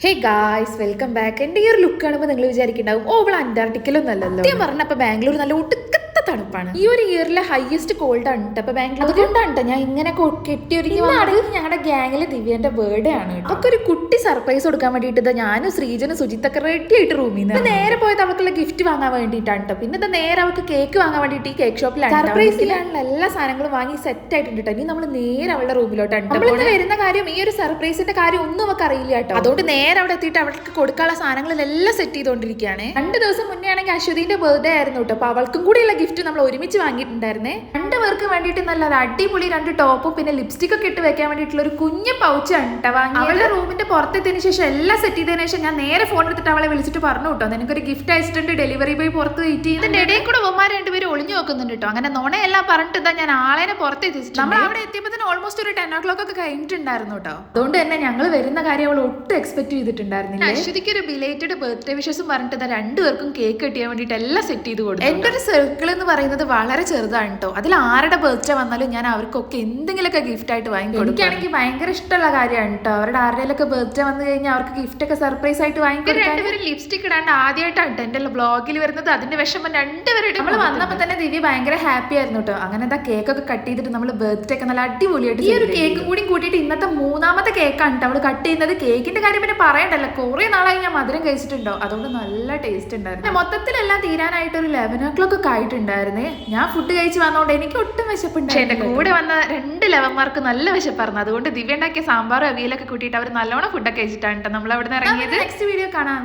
Hey guys welcome back. എൻ്റെ ഈ ഒരു ലുക്ക് കാണുമ്പോൾ നിങ്ങൾ വിചാരിക്കുന്നുണ്ടാവും ഓ ഇവിടെ അന്റാർട്ടിക്കലൊന്നല്ലല്ലോ. സത്യം പറഞ്ഞപ്പോൾ ബാംഗ്ലൂർ നല്ല ഒടുക്കത്തെ തണുപ്പാണ്. ഈ ഒരു ഇയറിലെ ഹയസ്റ്റ് കോൾഡ് ആണ് കേട്ടോ. അപ്പൊ ബാംഗ്ലൂർ അതുകൊണ്ടാണ് ഞാൻ ഇങ്ങനെ കെട്ടിയൊരുങ്ങി ഞങ്ങളുടെ ഗ്യാങ്ങിലെ ദിവ്യന്റെ ബർത്ത്ഡേ ആണ് കേട്ടോ. ഒക്കെ ഒരു കുട്ടി സർപ്രൈസ് കൊടുക്കാൻ വേണ്ടിയിട്ട് ഞാനും ശ്രീജനും സുജിത്തൊക്കെ റെഡി ആയിട്ട് റൂമിൽ നിന്ന് നേരെ പോയത് അവൾക്കുള്ള ഗിഫ്റ്റ് വാങ്ങാൻ വേണ്ടിയിട്ടാണ് കേട്ടോ. പിന്നെ നേരെ അവൾക്ക് കേക്ക് വാങ്ങാൻ വേണ്ടിയിട്ട് ഈ കേക്ക് ഷോപ്പിലാണ് സർപ്രൈസിലാണുള്ള എല്ലാ സാധനങ്ങളും വാങ്ങി സെറ്റ് ആയിട്ടുണ്ട് കേട്ടോ. ഇനി നമ്മൾ നേരെ അവളുടെ റൂമിലോട്ടാണ്. നമ്മളിന്ന് വരുന്ന കാര്യം ഈ ഒരു സർപ്രൈസിന്റെ കാര്യം ഒന്നും അവർക്ക് അറിയില്ല കേട്ടോ. അതുകൊണ്ട് നേരെ അവിടെ എത്തിയിട്ട് അവൾക്ക് കൊടുക്കാനുള്ള സാധനങ്ങളെല്ലാം സെറ്റ് ചെയ്തുകൊണ്ടിരിക്കുകയാണ്. 2 ദിവസം മുന്നേ ആണെങ്കിൽ അശ്വതിന്റെ ബർത്ത്ഡേ ആയിരുന്നു കേട്ടോ. അപ്പൊ അവൾക്കും കൂടിയുള്ള ഗിഫ്റ്റ് നമ്മൾ ഒരുമിച്ച് വാങ്ങിയിട്ടുണ്ടായിരുന്നേ. 2 പേർക്ക് വേണ്ടിയിട്ട് നല്ല അടിപൊളി 2 ടോപ്പും പിന്നെ ലിപ്സ്റ്റിക് ഒക്കെ ഇട്ട് വെക്കാൻ വേണ്ടിയിട്ടുള്ള ഒരു കുഞ്ഞു പൗച്ചാണ് കേട്ടോ വാങ്ങി. അവളുടെ റൂമിന്റെ പുറത്തെത്തിയതിനു ശേഷം എല്ലാം സെറ്റ് ചെയ്തതിനു ശേഷം ഞാൻ നേരെ ഫോൺ എടുത്തിട്ട് അവളെ വിളിച്ചിട്ട് പറഞ്ഞു കേട്ടോ, നിനക്കൊരു ഗിഫ്റ്റ് അയച്ചിട്ടുണ്ട്, ഡെലിവറി ബോയ് പുറത്ത് വെയിറ്റ് ചെയ്യും. ഇതിന്റെ ഇടയിൽ കൂടെ ഒമാർ 2 പേര് ഒളിഞ്ഞു നോക്കുന്നുണ്ട് കേട്ടോ. അങ്ങനെ നുണയെല്ലാം പറഞ്ഞിട്ട് ഞാൻ ആളെ പുറത്തെത്തിച്ചിട്ട് നമ്മൾ അവിടെ എത്തിയപ്പോൾ തന്നെ ഓൾമോസ്റ്റ് ഒരു 10 o'clock ഒക്കെ കഴിഞ്ഞിട്ടുണ്ടായിരുന്നു കേട്ടോ. അതുകൊണ്ട് തന്നെ ഞങ്ങൾ വരുന്ന കാര്യം അവൾ ഒട്ടും എക്സ്പെക്ട് ചെയ്തിട്ടുണ്ടായിരുന്നില്ല. അശ്വതിക്ക് ഒരു ബിലേറ്റഡ് ബർത്ത്ഡേ വിഷസും പറഞ്ഞിട്ട് 2 പേർക്കും കേക്ക് കിട്ടിയാൻ വേണ്ടിയിട്ട് എല്ലാം സെറ്റ് ചെയ്ത് കൊടുത്തു. എൻ്റെ ഒരു സർക്കിൾ എന്ന് പറയുന്നത് വളരെ ചെറുതാണ് കേട്ടോ. അതിൽ ആരുടെ ബർത്ത്ഡേ വന്നാലും ഞാൻ അവർക്കൊക്കെ എന്തെങ്കിലുമൊക്കെ ഗിഫ്റ്റ് ആയിട്ട് വാങ്ങിക്കൊടുക്കും. എനിക്കാണെങ്കിൽ ഭയങ്കര ഇഷ്ടമുള്ള കാര്യമാണ് കേട്ടോ. അവരുടെ ആരുടെയൊക്കെ ബർത്ത്ഡേ വന്നു കഴിഞ്ഞാൽ അവർക്ക് ഗിഫ്റ്റ് ഒക്കെ സർപ്രൈസ് ആയിട്ട് വാങ്ങിക്കൊടുക്കും. 2 പേരും ലിപ്സ്റ്റിക് ഇടാണ്ട് ആദ്യമായിട്ടാണ് എൻ്റെ ബ്ലോഗിൽ വരുന്നത്. അതിന്റെ വിഷമം 2 പേരും നമ്മൾ വന്നപ്പോൾ തന്നെ ദിവ്യ ഭയങ്കര ഹാപ്പി ആയിരുന്നു കേട്ടോ. അങ്ങനെ കേക്കൊക്കെ കട്ട് ചെയ്തിട്ട് നമ്മൾ ബർത്ത്ഡേ ഒക്കെ നല്ല അടിപൊളിയായിട്ട് ഈ ഒരു കേക്കും കൂടി കൂട്ടിയിട്ട് ഇന്നത്തെ 3ാമത്തെ കേക്കാണ് കേട്ടോ അവൾ കട്ട് ചെയ്യുന്നത്. കേക്കിന്റെ കാര്യം പിന്നെ പറയണ്ടല്ലോ, കുറെ നാളായി ഞാൻ മധുരം കഴിച്ചിട്ടുണ്ടോ, അതുകൊണ്ട് നല്ല ടേസ്റ്റ് ഉണ്ടായിരുന്നു. മൊത്തത്തിലെല്ലാം തീരാനായിട്ട് ഒരു 11 o'clock ഒക്കെ ആയിട്ടുണ്ടായിരുന്നേ. ഞാൻ ഫുഡ് കഴിച്ച് വന്നോണ്ട് എനിക്ക് ഒട്ടും വിശപ്പുണ്ടായിരുന്നു. എന്റെ കൂടെ വന്ന 2 ലവന്മാർക്ക് നല്ല വിശപ്പായിരുന്നു. അതുകൊണ്ട് ദിവ്യ ഉണ്ടാക്കിയ സാമ്പാറും അവിയലൊക്കെ കൂട്ടിയിട്ട് അവർ നല്ലോണം ഫുഡൊക്കെ കഴിച്ചിട്ടാണ് നമ്മൾ അവിടെ നിന്ന് ഇറങ്ങിയത്. നെക്സ്റ്റ് വീഡിയോ കാണാം.